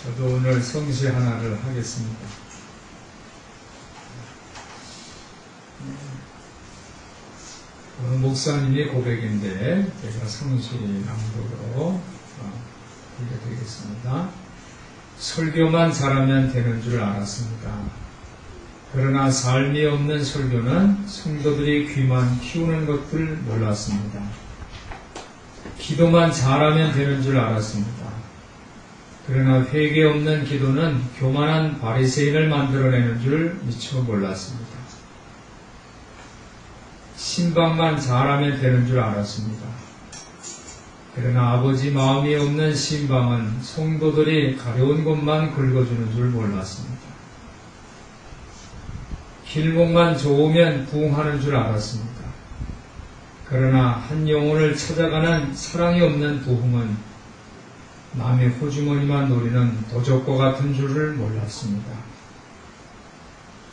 저도 오늘 성시 하나를 하겠습니다. 오늘 목사님이 고백인데 제가 성시 낭독으로 들려드리겠습니다. 설교만 잘하면 되는 줄 알았습니다. 그러나 삶이 없는 설교는 성도들이 귀만 키우는 것을 몰랐습니다. 기도만 잘하면 되는 줄 알았습니다. 그러나 회개 없는 기도는 교만한 바리새인을 만들어내는 줄 미처 몰랐습니다. 신방만 잘하면 되는 줄 알았습니다. 그러나 아버지 마음이 없는 신방은 성도들이 가려운 것만 긁어주는 줄 몰랐습니다. 길목만 좋으면 부흥하는 줄 알았습니다. 그러나 한 영혼을 찾아가는 사랑이 없는 부흥은 남의 호주머니만 노리는 도적과 같은 줄을 몰랐습니다.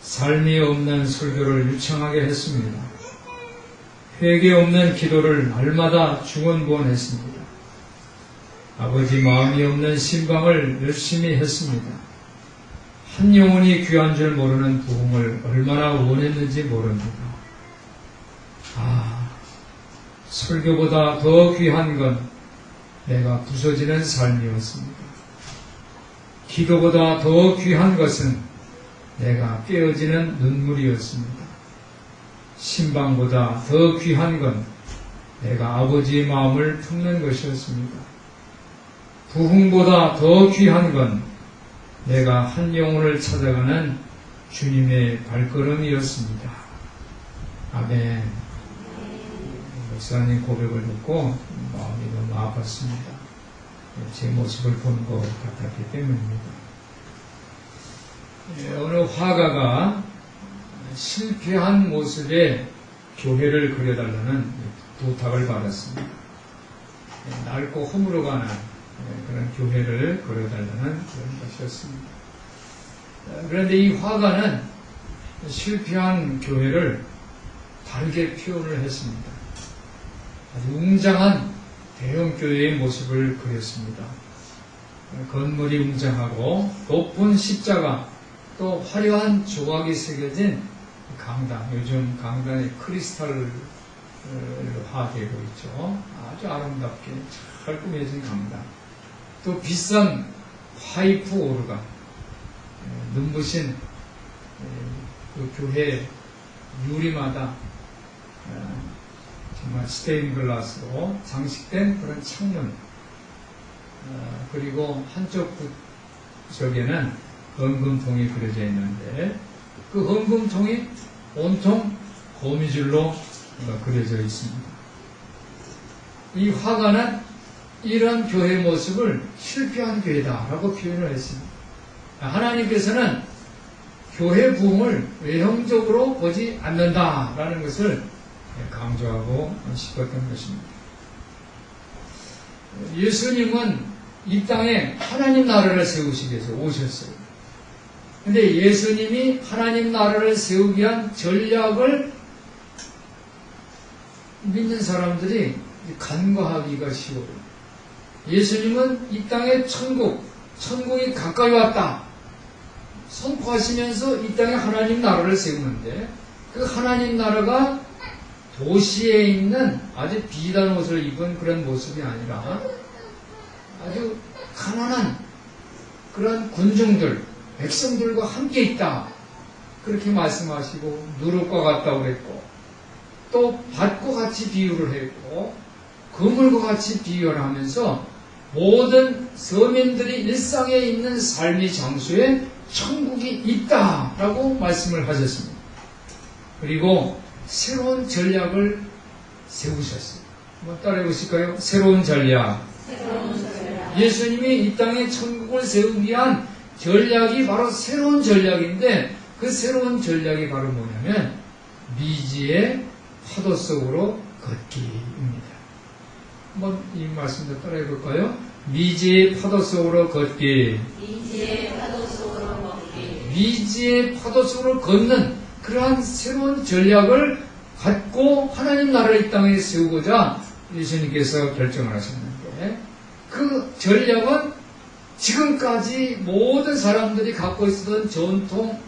삶이 없는 설교를 유창하게 했습니다. 회개 없는 기도를 날마다 중언부언했습니다. 아버지 마음이 없는 신방을 열심히 했습니다. 한 영혼이 귀한 줄 모르는 부흥을 얼마나 원했는지 모릅니다. 설교보다 더 귀한 건 내가 부서지는 삶이었습니다. 기도보다 더 귀한 것은 내가 깨어지는 눈물이었습니다. 신방보다 더 귀한 건 내가 아버지의 마음을 품는 것이었습니다. 부흥보다 더 귀한 건 내가 한 영혼을 찾아가는 주님의 발걸음이었습니다. 아멘. 목사님 고백을 듣고 마음이 너무 아팠습니다. 제 모습을 본 것 같았기 때문입니다. 어느 화가가 실패한 모습의 교회를 그려달라는 부탁을 받았습니다. 낡고 허물어가는 그런 교회를 그려달라는 그런 것이었습니다. 그런데 이 화가는 실패한 교회를 다르게 표현을 했습니다. 아주 웅장한 대형교회의 모습을 그렸습니다. 건물이 웅장하고 높은 십자가, 또 화려한 조각이 새겨진 강당, 요즘 강당이 크리스탈화되고 있죠. 아주 아름답게 잘 꾸며진 강당, 또 비싼 파이프 오르간, 눈부신 그 교회 유리마다 정말 스테인 글라스로 장식된 그런 창문, 그리고 한쪽 쪽에는 헌금통이 그려져 있는데 그 헌금통이 온통 거미줄로 그려져 있습니다. 이 화가는 이런 교회 모습을 실패한 교회다라고 표현을 했습니다. 하나님께서는 교회 부흥을 외형적으로 보지 않는다라는 것을 강조하고 싶었던 것입니다. 예수님은 이 땅에 하나님 나라를 세우시기 위해서 오셨어요. 그런데 예수님이 하나님 나라를 세우기 위한 전략을 믿는 사람들이 간과하기가 쉬워요. 예수님은 이 땅에 천국이 가까이 왔다 선포하시면서 이 땅에 하나님 나라를 세우는데, 그 하나님 나라가 도시에 있는 아주 비단 옷을 입은 그런 모습이 아니라 아주 가난한 그런 군중들, 백성들과 함께 있다, 그렇게 말씀하시고, 누룩과 같다고 그랬고, 또 밭과 같이 비유를 했고, 그물과 같이 비유를 하면서 모든 서민들이 일상에 있는 삶의 장소에 천국이 있다라고 말씀을 하셨습니다. 그리고 새로운 전략을 세우셨어요. 한번 따라해 보실까요? 새로운 전략. 예수님이 이 땅에 천국을 세우기 위한 전략이 바로 새로운 전략인데, 그 새로운 전략이 바로 뭐냐면 미지의 파도 속으로 걷기입니다. 한번 이 말씀도 따라해 볼까요? 미지의 파도 속으로 걷기. 미지의 파도 속으로 걷기. 미지의 파도 속으로 걷는 그러한 새로운 전략을 갖고 하나님 나라를 이 땅에 세우고자 예수님께서 결정을 하셨는데, 그 전략은 지금까지 모든 사람들이 갖고 있었던 전통,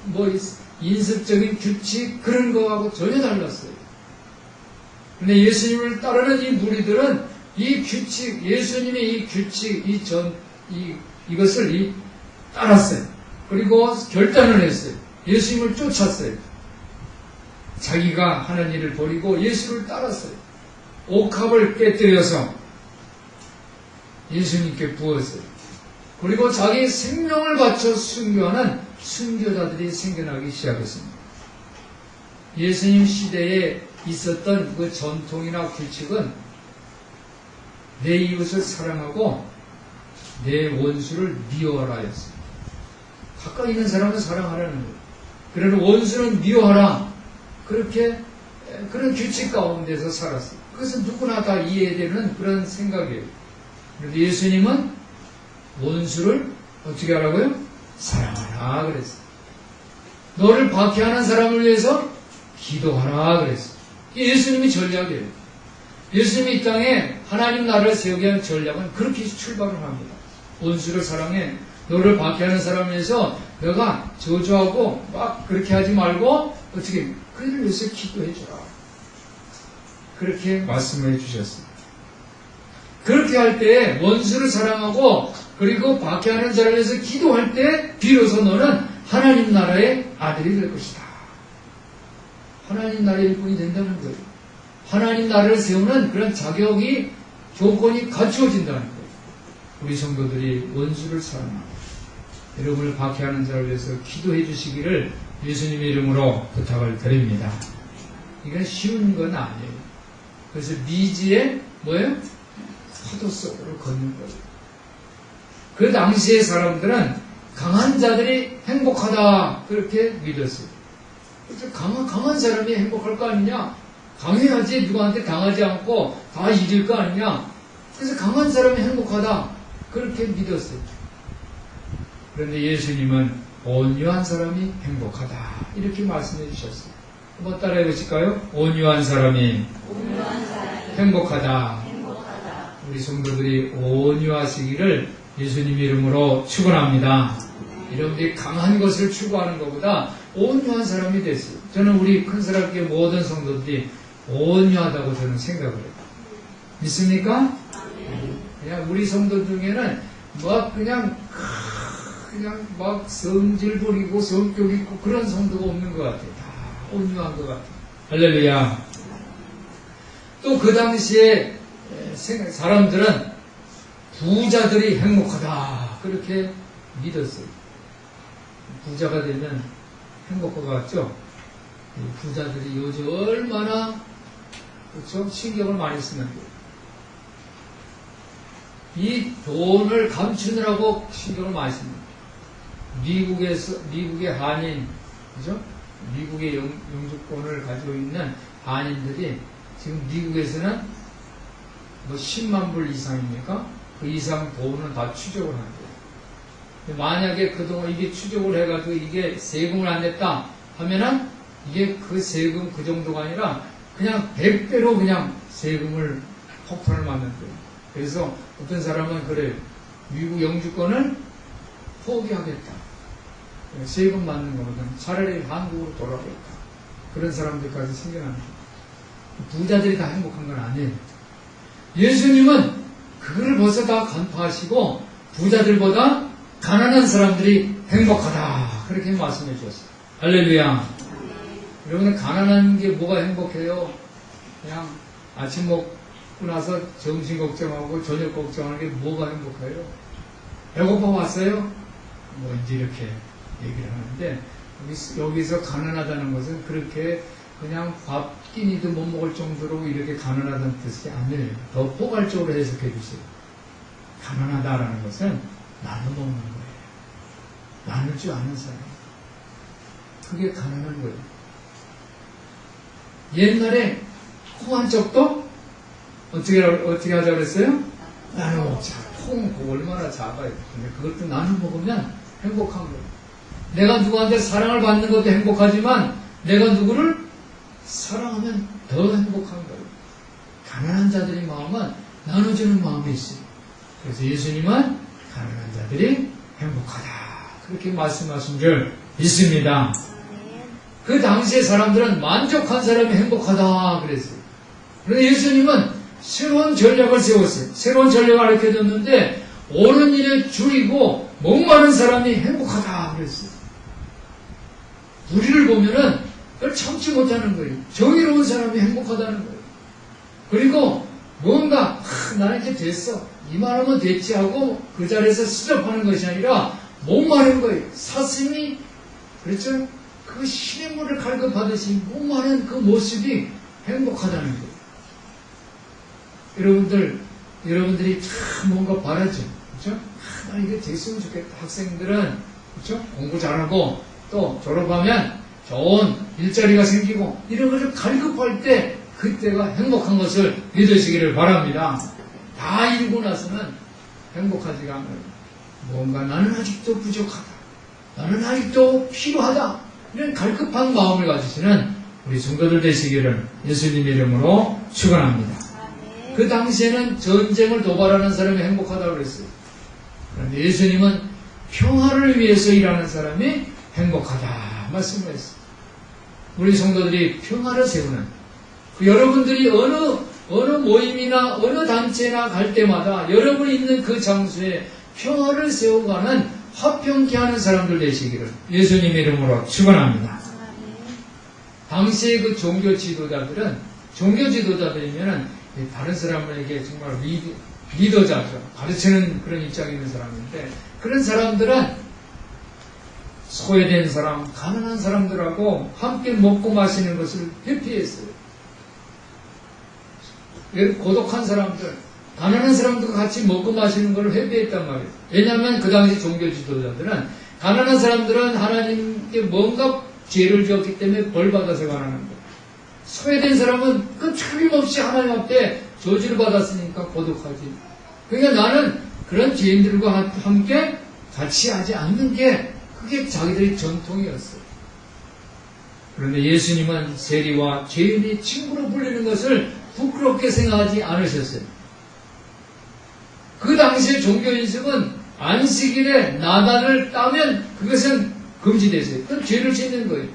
인습적인 규칙, 그런 거하고 전혀 달랐어요. 근데 예수님을 따르는 이 무리들은 이 규칙, 예수님의 이 규칙, 이것을 따랐어요. 그리고 결단을 했어요. 예수님을 쫓았어요. 자기가 하는 일을 버리고 예수를 따랐어요. 옥합을 깨뜨려서 예수님께 부었어요. 그리고 자기 생명을 바쳐 순교하는 순교자들이 생겨나기 시작했습니다. 예수님 시대에 있었던 그 전통이나 규칙은 내 이웃을 사랑하고 내 원수를 미워하라였습니다. 가까이 있는 사람을 사랑하라는 거예요. 그러나 원수는 미워하라. 그렇게 그런 규칙 가운데서 살았어요. 그것은 누구나 다 이해되는 그런 생각이에요. 그런데 예수님은 원수를 어떻게 하라고요? 사랑하라 그랬어요. 너를 박해하는 사람을 위해서 기도하라 그랬어요. 예수님이 전략이에요. 예수님이 이 땅에 하나님 나라를 세우게 한 전략은 그렇게 출발을 합니다. 원수를 사랑해. 너를 박해하는 사람을 위해서 너가 저주하고 막 그렇게 하지 말고 어떻게 그를 위해서 기도해 주라. 그렇게 말씀을 해주셨습니다. 그렇게 할 때 원수를 사랑하고 그리고 박해하는 자를 위해서 기도할 때 비로소 너는 하나님 나라의 아들이 될 것이다. 하나님 나라의 일꾼이 된다는 거예요. 하나님 나라를 세우는 그런 자격이 조건이 갖추어진다는 거예요. 우리 성도들이 원수를 사랑하고 여러분을 박해하는 자를 위해서 기도해 주시기를 예수님의 이름으로 부탁을 드립니다. 이건 쉬운 건 아니에요. 그래서 미지의 파도 속으로 걷는 거예요. 그 당시의 사람들은 강한 자들이 행복하다 그렇게 믿었어요. 그래서 강한 사람이 행복할 거 아니냐? 강해야지 누구한테 당하지 않고 다 이길 거 아니냐? 그래서 강한 사람이 행복하다 그렇게 믿었어요. 그런데 예수님은 온유한 사람이 행복하다 이렇게 말씀해 주셨어요. 한번 따라해 보실까요? 온유한 사람이 행복하다. 우리 성도들이 온유하시기를 예수님 이름으로 축원합니다. 여러분들이 강한 것을 추구하는 것보다 온유한 사람이 됐어요. 저는 우리 큰사랑교회 모든 성도들이 온유하다고 저는 생각을 해요. 믿습니까? 그냥 우리 성도 중에는 그냥 막 성질 부리고 성격 있고 그런 성도가 없는 것 같아요. 다 온유한 것 같아요. 할렐루야. 또 그 당시에 사람들은 부자들이 행복하다 그렇게 믿었어요. 부자가 되면 행복할 것 같죠? 부자들이 요즘 얼마나 그렇죠? 신경을 많이 쓰는데 이 돈을 감추느라고 신경을 많이 씁니다. 미국의 한인, 그죠? 미국의 영주권을 가지고 있는 한인들이 지금 미국에서는 10만 불 이상입니까? 그 이상 돈은 다 추적을 한대요. 만약에 그동안 이게 추적을 해가지고 이게 세금을 안 냈다 하면은 이게 그 세금 그 정도가 아니라 그냥 100배로 그냥 세금을 폭탄을 맞는 거예요. 그래서 어떤 사람은 그래요. 미국 영주권을 포기하겠다. 세금 맞는 거보다 차라리 한국으로 돌아가겠다. 그런 사람들까지 생겨납니다. 부자들이 다 행복한 건 아니에요. 예수님은 그거를 벌써 다 간파하시고 부자들보다 가난한 사람들이 행복하다. 그렇게 말씀해 주셨어요. 할렐루야. 여러분은 가난한 게 뭐가 행복해요? 그냥 아침 먹고 나서 점심 걱정하고 저녁 걱정하는 게 뭐가 행복해요? 배고파 왔어요? 이제 이렇게 얘기를 하는데 여기서 가난하다는 것은 그렇게 그냥 밥 끼니도 못 먹을 정도로 이렇게 가난하다는 뜻이 아니에요. 더 포괄적으로 해석해 주세요. 가난하다라는 것은 나눠 먹는 거예요. 나눌 줄 아는 사람. 그게 가난한 거예요. 옛날에 콩 한 쪽도 어떻게 하자고 그랬어요? 나눠 먹자. 콩 얼마나 작아요. 근데 그것도 나눠 먹으면 행복한 거예요. 내가 누구한테 사랑을 받는 것도 행복하지만 내가 누구를 사랑하면 더 행복한 거예요. 가난한 자들의 마음은 나눠주는 마음이 있어요. 그래서 예수님은 가난한 자들이 행복하다. 그렇게 말씀하신 줄 믿습니다. 그 당시에 사람들은 만족한 사람이 행복하다 그랬어요. 그런데 예수님은 새로운 전략을 세웠어요. 새로운 전략을 가르쳐줬는데 옳은 일에 줄이고 목마른 사람이 행복하다 그랬어요. 우리를 보면은 그걸 참지 못하는 거예요. 정의로운 사람이 행복하다는 거예요. 그리고 뭔가 나는 이제 됐어. 이만하면 됐지 하고 그 자리에서 수줍하는 것이 아니라 목마른 거예요. 사슴이 그렇죠? 그 시냇물을 갈급하듯이 목마른 그 모습이 행복하다는 거예요. 여러분들이 참 뭔가 바라죠. 그렇죠? 나 이게 됐으면 좋겠다. 학생들은 그렇죠? 공부 잘하고 또 졸업하면 좋은 일자리가 생기고 이런 것을 갈급할 때 그때가 행복한 것을 믿으시기를 바랍니다. 다 이루고 나서는 행복하지가 않아요. 뭔가 나는 아직도 부족하다. 나는 아직도 필요하다. 이런 갈급한 마음을 가지시는 우리 성도들 되시기를 예수님의 이름으로 축원합니다. 그 당시에는 전쟁을 도발하는 사람이 행복하다고 그랬어요. 그런데 예수님은 평화를 위해서 일하는 사람이 행복하다 말씀하셨어요. 우리 성도들이 평화를 세우는 여러분들이 어느 모임이나 어느 단체나 갈 때마다 여러분이 있는 그 장소에 평화를 세워가는 화평케 하는 사람들 되시기를 예수님의 이름으로 축원합니다. 당시의 그 종교 지도자들이면은 다른 사람에게 정말 리더자죠. 가르치는 그런 입장에 있는 사람인데 그런 사람들은 소외된 사람, 가난한 사람들하고 함께 먹고 마시는 것을 회피했어요. 고독한 사람들, 가난한 사람들과 같이 먹고 마시는 것을 회피했단 말이에요. 왜냐하면 그 당시 종교 지도자들은 가난한 사람들은 하나님께 뭔가 죄를 지었기 때문에 벌받아서 가난한 거예요. 소외된 사람은 그 틀림없이 하나님 앞에 저주를 받았으니까 고독하지. 그러니까 나는 그런 죄인들과 함께 같이 하지 않는 게 그게 자기들의 전통이었어요. 그런데 예수님은 세리와 죄인이 친구로 불리는 것을 부끄럽게 생각하지 않으셨어요. 그 당시에 종교인식은 안식일에 나단을 따면 그것은 금지됐어요. 그건 죄를 짓는 거예요.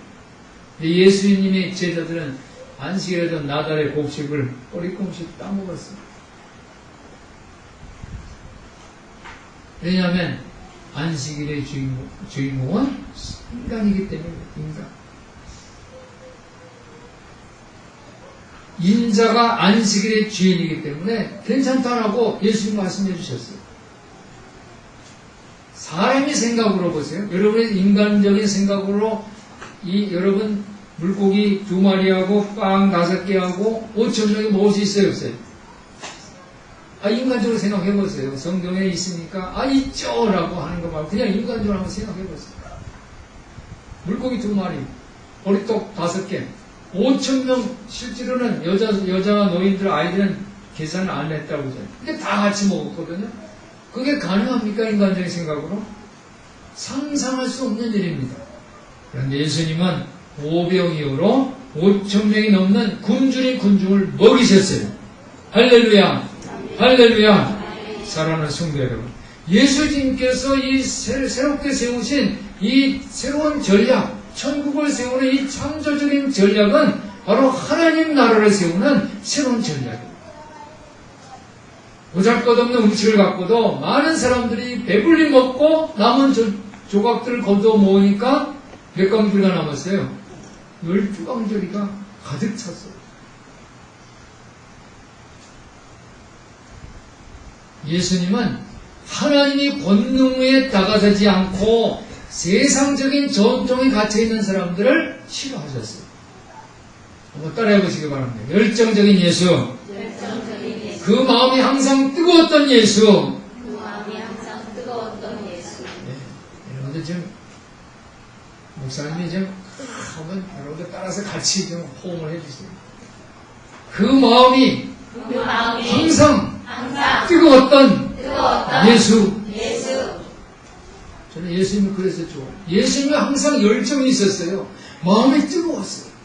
근데 예수님의 제자들은 안식일에도 나달의 곡식을 꼬리꼼씩 따먹었어요. 왜냐하면 안식일의 주인공은 인간이기 때문에 인자가 안식일의 주인이기 때문에 괜찮다라고 예수님 말씀해 주셨어요. 사람의 생각으로 보세요. 여러분의 인간적인 생각으로 여러분 물고기 2마리하고 빵 5개하고 5,000명이 먹을 수 있어요, 없어요? 인간적으로 생각해 보세요. 성경에 있으니까 있죠 라고 하는 거 말고 그냥 인간적으로 한번 생각해 보세요. 물고기 2마리, 보리떡 5개, 5,000명, 실제로는 여자와 노인들, 아이들은 계산을 안 했다고 하잖아요. 근데 다 같이 먹었거든요. 그게 가능합니까? 인간적인 생각으로? 상상할 수 없는 일입니다. 그런데 예수님은 오병 이후로 5,000명이 넘는 굶주린 군중을 먹이셨어요. 할렐루야! 할렐루야! 사랑하는 성도 여러분. 예수님께서 이 새롭게 세우신 이 새로운 전략, 천국을 세우는 이 창조적인 전략은 바로 하나님 나라를 세우는 새로운 전략입니다. 보잘것없는 음식을 갖고도 많은 사람들이 배불리 먹고 남은 조각들을 거두어 모으니까 몇 강조리가 남았어요? 12강조리가 가득 찼어요. 예수님은 하나님이 권능에 다가서지 않고 세상적인 전통에 갇혀있는 사람들을 싫어하셨어요. 한번 따라해 보시기 바랍니다. 열정적인 예수. 그 마음이 항상 뜨거웠던 예수. 여러분들 지금 목사님이 지금 한번 여러분들 따라서 같이 좀 호응을 해주세요. 그 마음이 항상 뜨거웠던 예수. 저는 예수님을 그래서 좋아해요. 예수님이 항상 열정이 있었어요. 마음이 뜨거웠어요.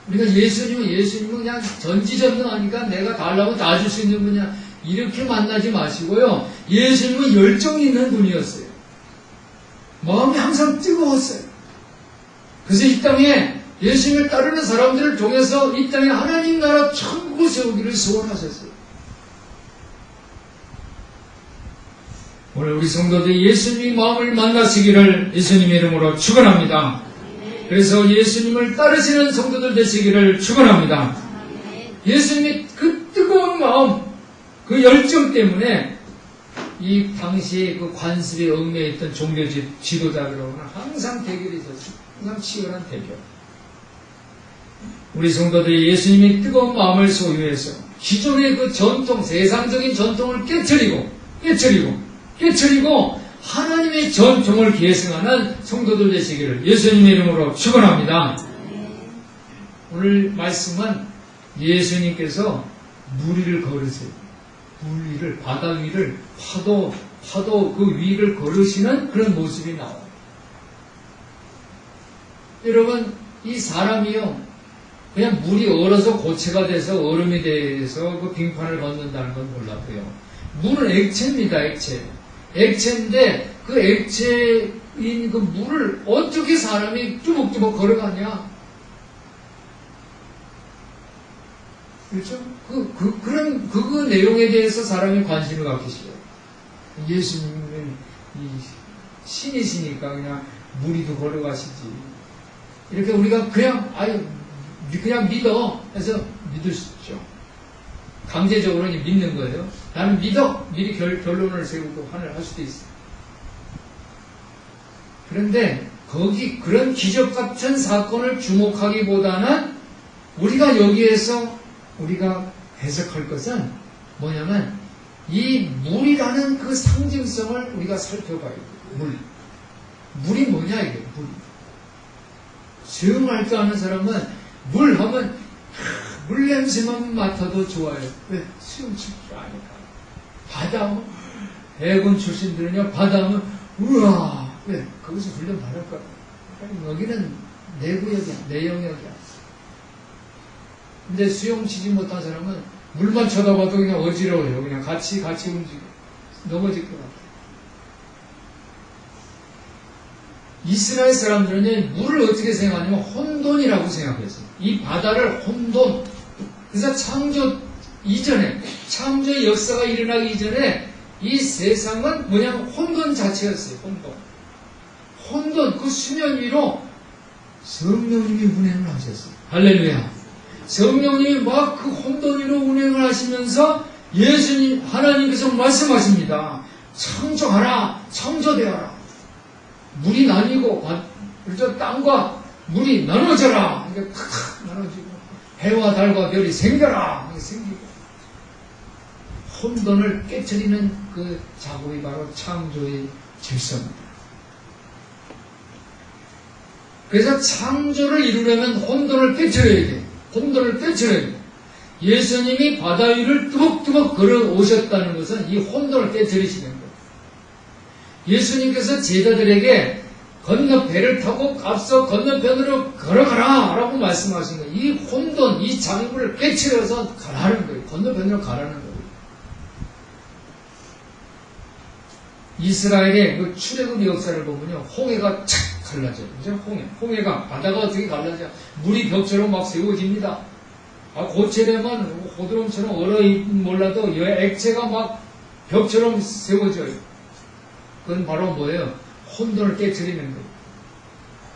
우리가 예수님은 그냥 전지전능하니까 내가 달라고 다 줄 수 있는 분이야. 이렇게 만나지 마시고요. 예수님은 열정이 있는 분이었어요. 마음이 항상 뜨거웠어요. 그래서 이 땅에 예수님을 따르는 사람들을 통해서 이 땅에 하나님 나라 천국을 세우기를 소원하셨어요. 오늘 우리 성도들이 예수님의 마음을 만나시기를 예수님의 이름으로 축원합니다. 그래서 예수님을 따르시는 성도들 되시기를 축원합니다. 예수님의 그 뜨거운 마음, 그 열정 때문에 이 당시에 그 관습에 얽매여 있던 종교 지도자들하고는 항상 대결이 있었어요. 항상 치열한 대결. 우리 성도들이 예수님의 뜨거운 마음을 소유해서 기존의 그 전통, 세상적인 전통을 깨트리고 하나님의 전통을 계승하는 성도들 되시기를 예수님의 이름으로 축원합니다. 오늘 말씀은 예수님께서 물 위를 걸으세요. 물 위를, 바다 위를, 파도 그 위를 걸으시는 그런 모습이 나와요. 여러분, 이 사람이요, 그냥 물이 얼어서 고체가 돼서 얼음이 돼서 그 빙판을 걷는다는 건 몰랐고요. 물은 액체입니다, 액체. 액체인데 그 액체인 그 물을 어떻게 사람이 뚜벅뚜벅 걸어가냐? 그렇죠? 그 내용에 대해서 사람이 관심을 갖기시죠. 예수님은 이 신이시니까 그냥 무리도 걸어가시지. 이렇게 우리가 그냥 믿어 해서 믿으시죠. 강제적으로 믿는 거예요. 나는 믿어! 미리 결론을 세우고 하늘 할 수도 있어요. 그런데 그런 기적 같은 사건을 주목하기보다는 우리가 여기에서 우리가 해석할 것은 뭐냐면 이 물이라는 그 상징성을 우리가 살펴봐야 돼요. 물이 뭐냐 이게 수영할 줄 아는 사람은 물 하면 물 냄새만 맡아도 좋아요. 왜? 수영 칠 줄 아니까. 바다 하면 해군 출신들은요, 바다 하면 우와, 왜? 거기서 훈련 받을 거야. 여기는 내 구역이야, 내 영역이야. 근데 수영 치지 못한 사람은 물만 쳐다봐도 그냥 어지러워요. 그냥 같이 움직여. 넘어질 것 같아요. 이스라엘 사람들은 물을 어떻게 생각하냐면 혼돈이라고 생각했어요. 이 바다를 혼돈. 그래서 창조 창조의 역사가 일어나기 이전에 이 세상은 뭐냐면 혼돈 자체였어요. 혼돈, 그 수면 위로 성령님이 운행을 하셨어요. 할렐루야. 성령님이 막 그 혼돈 위로 운행을 하시면서 하나님께서 말씀하십니다. 창조하라, 창조되어라. 물이 나뉘고, 그렇죠? 땅과 물이 나눠져라. 이게 탁탁 나눠지고, 해와 달과 별이 생겨라. 이게 생기고. 혼돈을 깨트리는 그 작업이 바로 창조의 질서입니다. 그래서 창조를 이루려면 혼돈을 깨트려야 돼. 혼돈을 깨트려야 돼. 예수님이 바다 위를 뚜벅뚜벅 걸어 오셨다는 것은 이 혼돈을 깨트리시는 거예요. 예수님께서 제자들에게 배를 타고 앞서 건너편으로 걸어가라 라고 말씀하신 거예요. 이 혼돈, 이 장애물을 깨트려서 가라는 거예요. 건너편으로 가라는 거예요. 이스라엘의 그 출애굽 역사를 보면요, 홍해가 착 갈라져요. 그죠? 홍해가, 바다가 어떻게 갈라져? 물이 벽처럼 막 세워집니다. 고체되면 호드름처럼 몰라도 액체가 막 벽처럼 세워져요. 그건 바로 뭐예요? 혼돈을 깨트리는 거예요.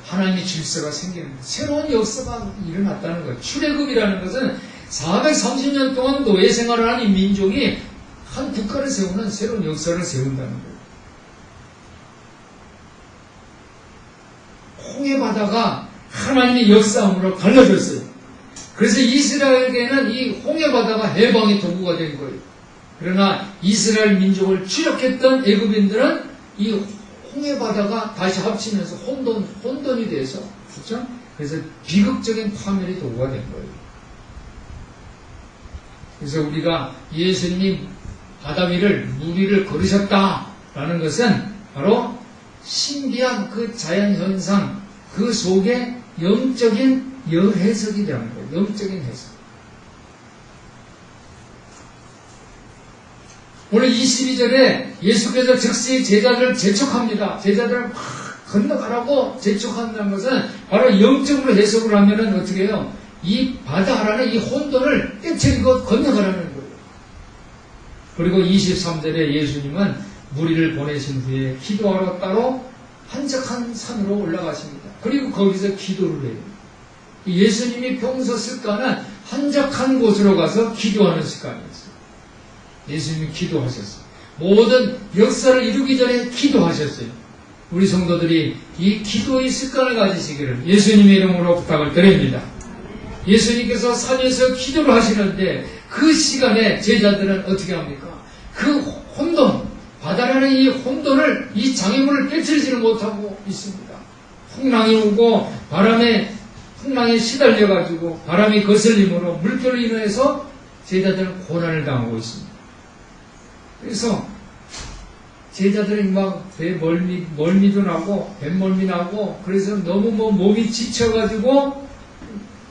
하나님의 질서가 생기는 거예요. 새로운 역사가 일어났다는 거예요. 출애굽이라는 것은 430년 동안 노예 생활을 한 이 민족이 한 국가를 세우는 새로운 역사를 세운다는 거예요. 홍해 바다가 하나님의 역사함으로 갈라졌어요. 그래서 이스라엘에게는 이 홍해 바다가 해방의 도구가 된 거예요. 그러나 이스라엘 민족을 추격했던 애굽인들은 이 홍해 바다가 다시 합치면서 혼돈이 돼서, 그렇죠? 그래서 비극적인 파멸의 도구가 된 거예요. 그래서 우리가 예수님이 바다 위를, 물 위를 걸으셨다라는 것은 바로 신비한 그 자연현상, 그 속에 영적인 해석이 되는 거예요. 영적인 해석. 오늘 22절에 예수께서 즉시 제자들을 재촉합니다. 제자들을 막 건너가라고 재촉한다는 것은 바로 영적으로 해석을 하면은 어떻게 해요? 이 바다라는 이 혼돈을 떼쳐리고 건너가라는 거예요. 그리고 23절에 예수님은 무리를 보내신 후에 기도하러 따로 한적한 산으로 올라가십니다. 그리고 거기서 기도를 해요. 예수님이 평소 습관은 한적한 곳으로 가서 기도하는 습관이었어요. 예수님이 기도하셨어요. 모든 역사를 이루기 전에 기도하셨어요. 우리 성도들이 이 기도의 습관을 가지시기를 예수님의 이름으로 부탁을 드립니다. 예수님께서 산에서 기도를 하시는데 그 시간에 제자들은 어떻게 합니까? 그 혼돈, 바다라는 이 혼돈을, 이 장애물을 깨트리지를 못하고 있습니다. 풍랑이 오고 풍랑에 시달려가지고 바람이 거슬림으로 물결로 인해서 제자들은 고난을 당하고 있습니다. 그래서 제자들이 막 배 멀미도 나고 뱃멀미 나고 그래서 너무 몸이 지쳐가지고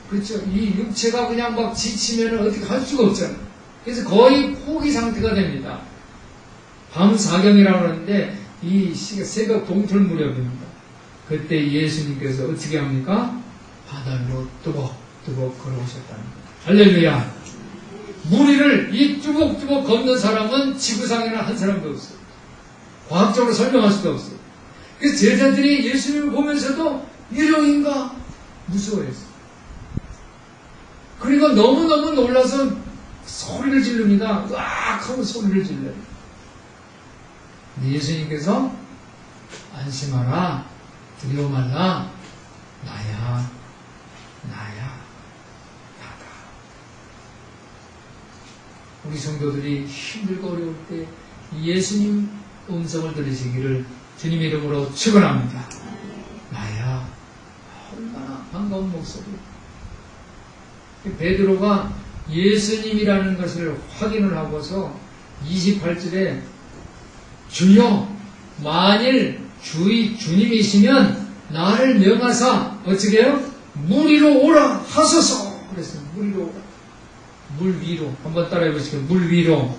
그렇죠. 이 육체가 그냥 막 지치면 어떻게 할 수가 없잖아요. 그래서 거의 포기 상태가 됩니다. 밤 사경이라고 하는데 이 시가 새벽 동틀 무렵입니다. 그때 예수님께서 어떻게 합니까? 바다로 뚜벅뚜벅 걸어오셨다는 거예요. 할렐루야. 무리를 이 뚜벅뚜벅 걷는 사람은 지구상에는 한 사람도 없어요. 과학적으로 설명할 수도 없어요. 그래서 제자들이 예수님을 보면서도 유령인가 무서워했어요. 그리고 너무너무 놀라서 소리를 지릅니다. 으악 하고 소리를 질러요. 근데 예수님께서 안심하라, 두려워 말라, 나야, 나다. 우리 성도들이 힘들고 어려울 때 예수님 음성을 들으시기를 주님의 이름으로 축원합니다. 나야. 얼마나 반가운 목소리. 베드로가 예수님이라는 것을 확인을 하고서 28절에 주여 만일 주님이시면 나를 명하사 어떻게 해요? 물 위로 오라 하소서. 그랬어요. 물 위로 오라. 물 위로. 한번 따라해 보시죠. 물 위로.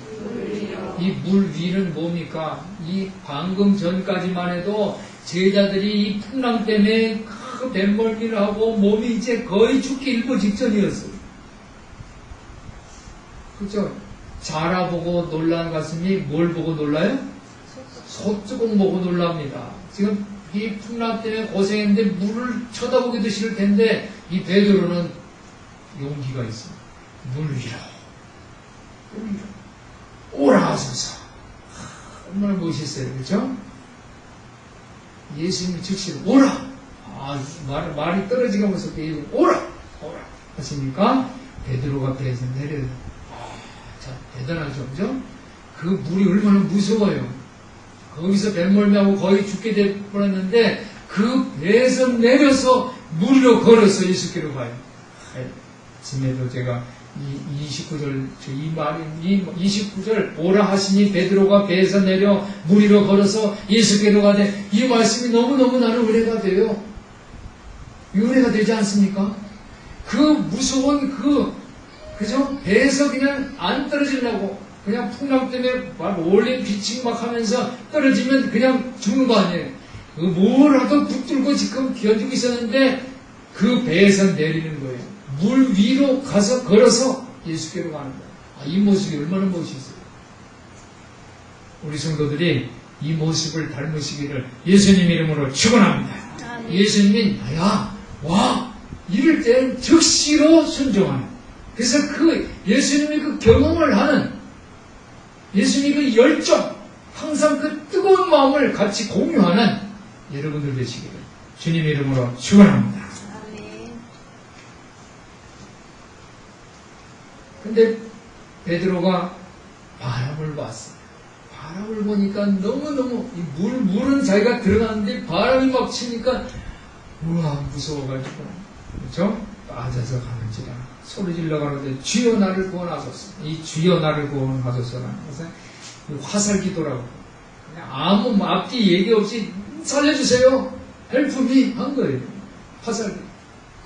이 물 위는 뭡니까? 이 방금 전까지만 해도 제자들이 이 풍랑 때문에 그 뱃멀미를 하고 몸이 이제 거의 죽기 일보 직전이었어요. 그렇죠? 자라보고 놀란 가슴이 뭘 보고 놀라요? 솥주공 보고 놀랍니다. 지금 이 풍랑 때문에 고생했는데 물을 쳐다보기도 싫을 텐데 이 베드로는 용기가 있습니다. 물 위로. 오라 하소서. 얼마나 멋있어요. 그렇죠? 예수님이 즉시 오라. 말이 떨어지면서 오라 하시니까 베드로가 배에서 내려요. 자, 대단하죠. 그죠? 그 물이 얼마나 무서워요. 거기서 뱃멀미하고 거의 죽게 될 뻔했는데 그 배에서 내려서 물로 걸어서 예수께로 가요. 아침에도 제가 이 29절 오라 하시니 베드로가 배에서 내려 물 위로 걸어서 예수께로 가되 이 말씀이 너무너무 나는 은혜가 돼요. 은혜가 되지 않습니까? 그 무서운 그죠? 배에서 그냥 안 떨어지려고 그냥 풍랑 때문에 막 올린 비칭 막 하면서 떨어지면 그냥 죽는 거 아니에요. 뭐라도 붙들고 지금 견디고 있었는데 그 배에서 내리는 거예요. 물 위로 가서 걸어서 예수께로 가는 거예요. 이 모습이 얼마나 멋있어요. 우리 성도들이 이 모습을 닮으시기를 예수님 이름으로 축원합니다. 예수님이 나야 와 이럴 때는 즉시로 순종하는. 그래서 예수님이 그 경험을 하는 예수님이 그 열정 항상 그 뜨거운 마음을 같이 공유하는 여러분들 되시기를 주님의 이름으로 축원합니다. 근데 베드로가 바람을 봤어요. 바람을 보니까 너무너무 물은 자기가 들어갔는데 바람이 막 치니까 우와 무서워가지고 그렇죠? 빠져서 가는지라 소리 질러 가는데 주여 나를 구원하소서. 이 주여 나를 구원하소서라는 것은 화살기도라고 그냥 아무 앞뒤 얘기 없이 살려주세요. 헬프미 한 거예요. 화살기.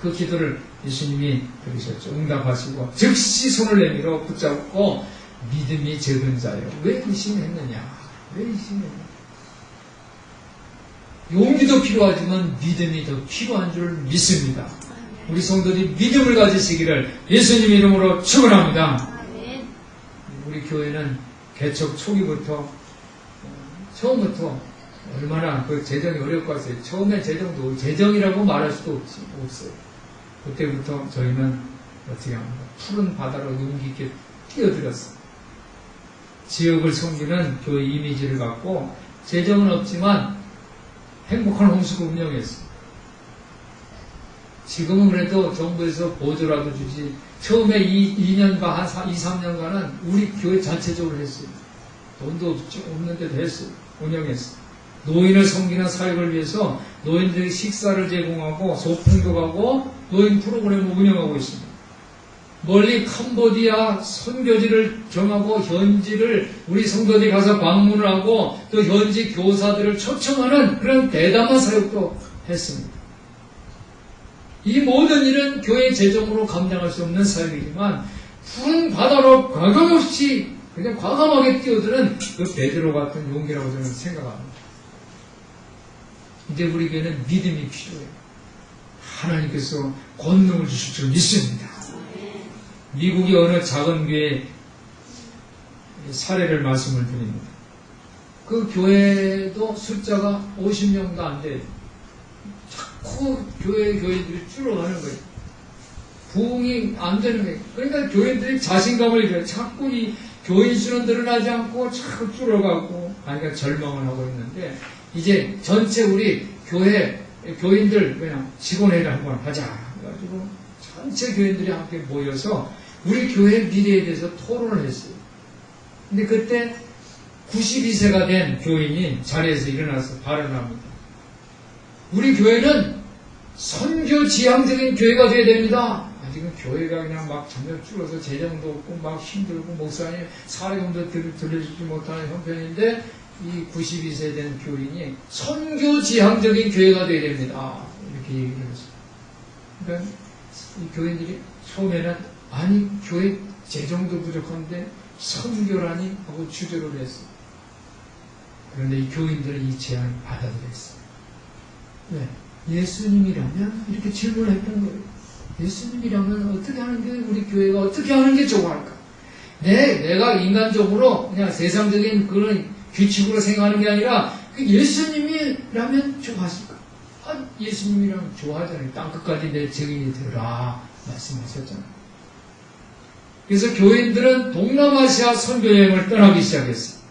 그 기도를 예수님이 들으셨죠. 응답하시고 즉시 손을 내밀어 붙잡고 믿음이 적은 자요. 왜 의심했느냐? 왜 의심했느냐? 용기도 필요하지만 믿음이 더 필요한 줄 믿습니다. 우리 성도들이 믿음을 가지시기를 예수님 이름으로 축원합니다. 우리 교회는 개척 초기부터 처음부터 얼마나 그 재정이 어렵겠어요. 처음에 재정이라고 말할 수도 없어요. 그때부터 저희는 어떻게 합니까? 푸른 바다로 용기 있게 뛰어들었어요. 지역을 섬기는 교회 이미지를 갖고 재정은 없지만 행복한 홈스쿨 운영했어요. 지금은 그래도 정부에서 보조라도 주지. 처음에 2년간, 한 2-3년간은 우리 교회 전체적으로 했어요. 돈도 없는데도 했어요. 운영했어요. 노인을 섬기는 사역을 위해서 노인들에게 식사를 제공하고 소풍도 가고 노인 프로그램을 운영하고 있습니다. 멀리 캄보디아 선교지를 정하고 현지를 우리 성도들이 가서 방문을 하고 또 현지 교사들을 초청하는 그런 대담한 사역도 했습니다. 이 모든 일은 교회 재정으로 감당할 수 없는 사역이지만 푸른 바다로 과감없이 그냥 과감하게 뛰어드는 그 베드로 같은 용기라고 저는 생각합니다. 이제 우리 교회는 믿음이 필요해요. 하나님께서 권능을 주실 줄 믿습니다. 미국의 어느 작은 교회 사례를 말씀을 드립니다. 그 교회도 숫자가 50명도 안 돼요. 자꾸 교회들이 줄어가는 거예요. 부흥이 안 되는 거예요. 그러니까 교회들이 자신감을 잃어요. 자꾸 이 교인 수는 늘어나지 않고 자꾸 줄어가고 그러니까 절망을 하고 있는데 이제 전체 우리 교인들 그냥 직원회의를 한번 하자 해가지고 전체 교인들이 함께 모여서 우리 교회 미래에 대해서 토론을 했어요. 근데 그때 92세가 된 교인이 자리에서 일어나서 발언합니다. 우리 교회는 선교 지향적인 교회가 되어야 됩니다. 지금 교회가 그냥 막 점점 줄어서 재정도 없고 막 힘들고 목사님 사례금도 들려주지 못하는 형편인데 이 92세 된 교인이 선교 지향적인 교회가 되어야 됩니다. 이렇게 얘기를 했어요. 그러니까 이 교인들이 처음에는 아니 교회 재정도 부족한데 선교라니 하고 주저를 했어요. 그런데 이 교인들은 이 제안을 받아들였어요. 왜? 예수님이라면 이렇게 질문을 했던 거예요. 예수님이라면 어떻게 하는 게 우리 교회가 어떻게 하는 게 좋아할까? 내가 인간적으로 그냥 세상적인 그런 규칙으로 생각하는 게 아니라 예수님이라면 좋아하실까? 아, 예수님이라면 좋아하잖아요. 땅끝까지 내 증인이 되라 말씀하셨잖아요. 그래서 교인들은 동남아시아 선교여행을 떠나기 시작했어요.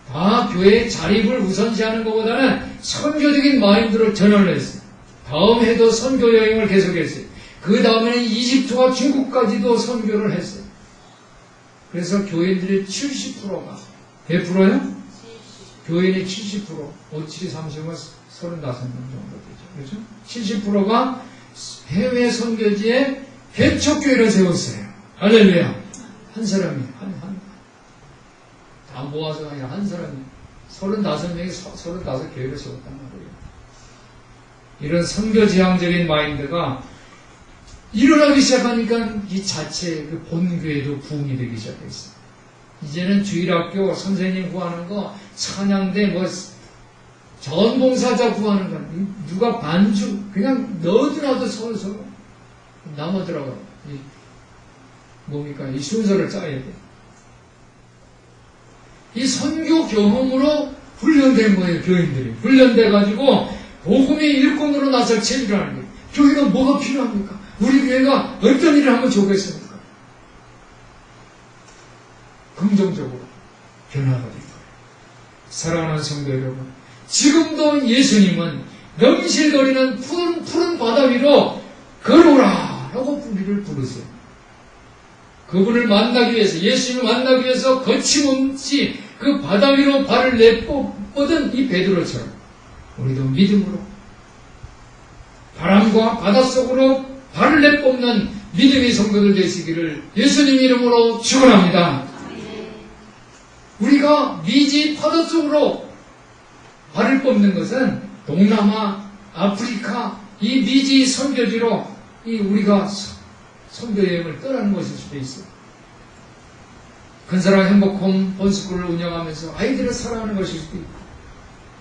다 교회의 자립을 우선시하는 것보다는 선교적인 마인드로 전환을 했어요. 다음 해도 선교여행을 계속했어요. 그 다음에는 이집트와 중국까지도 선교를 했어요. 그래서 교인들의 70%가 몇 프로요? 교인의 70%, 57이 30은 35명 정도 되죠. 그렇죠? 70%가 해외 선교지에 개척교회를 세웠어요. 할렐루야. 한 사람이, 다 모아서 아니라 한 사람이 35명이 35교회를 세웠단 말이에요. 이런 선교지향적인 마인드가 일어나기 시작하니까 이 자체 그 본교회도 부흥이 되기 시작했어요. 이제는 주일학교 선생님 구하는 거, 찬양대 뭐 전봉사자 구하는 거, 누가 반주 그냥 넣어주나도 서로 남아더라고요. 뭡니까? 이 순서를 짜야 돼. 이 선교 경험으로 훈련된 거예요, 교인들이. 훈련돼가지고 복음의 일꾼으로 나설 체질을 하는 거예요. 교회가 뭐가 필요합니까? 우리 교회가 어떤 일을 하면 좋겠습니까? 긍정적으로 변화가 될 거예요. 사랑하는 성도 여러분, 지금도 예수님은 넘실거리는 푸른 바다 위로 걸어오라 라고 우리를 부르세요. 그분을 만나기 위해서, 예수님을 만나기 위해서 거침없이 그 바다 위로 발을 내뻗은 이 베드로처럼 우리도 믿음으로 바람과 바닷속으로 발을 내뻗는 믿음의 성도들 되시기를 예수님 이름으로 축원합니다. 우리가 미지 파도 속으로 발을 뻗는 것은 동남아, 아프리카 이 미지 선교지로 우리가 선교 여행을 떠나는 것일 수도 있어요. 큰사랑 행복홈 본스쿨을 운영하면서 아이들을 사랑하는 것일 수도 있고,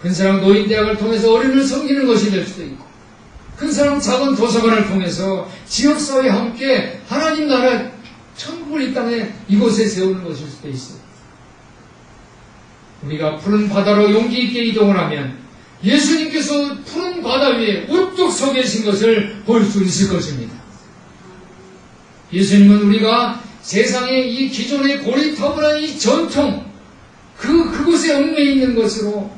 큰사랑 노인대학을 통해서 어린이를 섬기는 것이 될 수도 있고, 큰사랑 작은 도서관을 통해서 지역사회와 함께 하나님 나라 천국을 이 땅에 이곳에 세우는 것일 수도 있어요. 우리가 푸른 바다로 용기 있게 이동을 하면 예수님께서 푸른 바다 위에 우뚝 서 계신 것을 볼 수 있을 것입니다. 예수님은 우리가 세상의 이 기존의 고리타분한 이 전통, 그곳에 얽매여 있는 것으로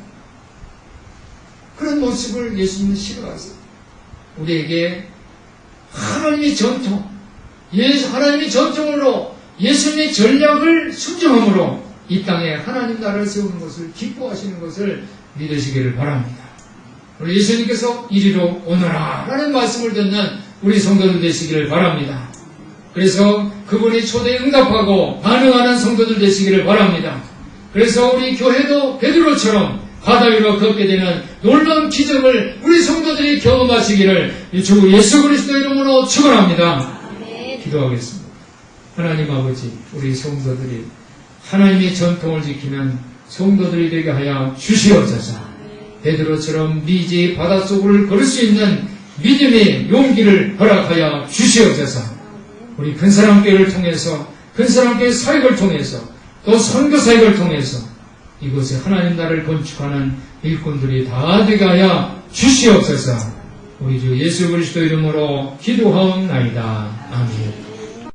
그런 모습을 예수님은 싫어하세요. 우리에게 하나님의 전통, 하나님의 전통으로 예수님의 전략을 순종함으로 이 땅에 하나님 나라를 세우는 것을 기뻐하시는 것을 믿으시기를 바랍니다. 우리 예수님께서 이리로 오너라 라는 말씀을 듣는 우리 성도들 되시기를 바랍니다. 그래서 그분이 초대에 응답하고 반응하는 성도들 되시기를 바랍니다. 그래서 우리 교회도 베드로처럼 바다 위로 걷게 되는 놀라운 기적을 우리 성도들이 경험하시기를 주 예수 그리스도 이름으로 축원합니다. 기도하겠습니다. 하나님 아버지, 우리 성도들이 하나님의 전통을 지키는 성도들이 되게 하여 주시옵소서. 베드로처럼 미지의 바닷속을 걸을 수 있는 믿음의 용기를 허락하여 주시옵소서. 우리 큰사랑교회를 통해서, 큰사랑교회 사역을 통해서, 또 선교 사역을 통해서 이곳에 하나님 나라를 건축하는 일꾼들이 다 되게 하여 주시옵소서. 우리 주 예수 그리스도 이름으로 기도하옵나이다. 아멘.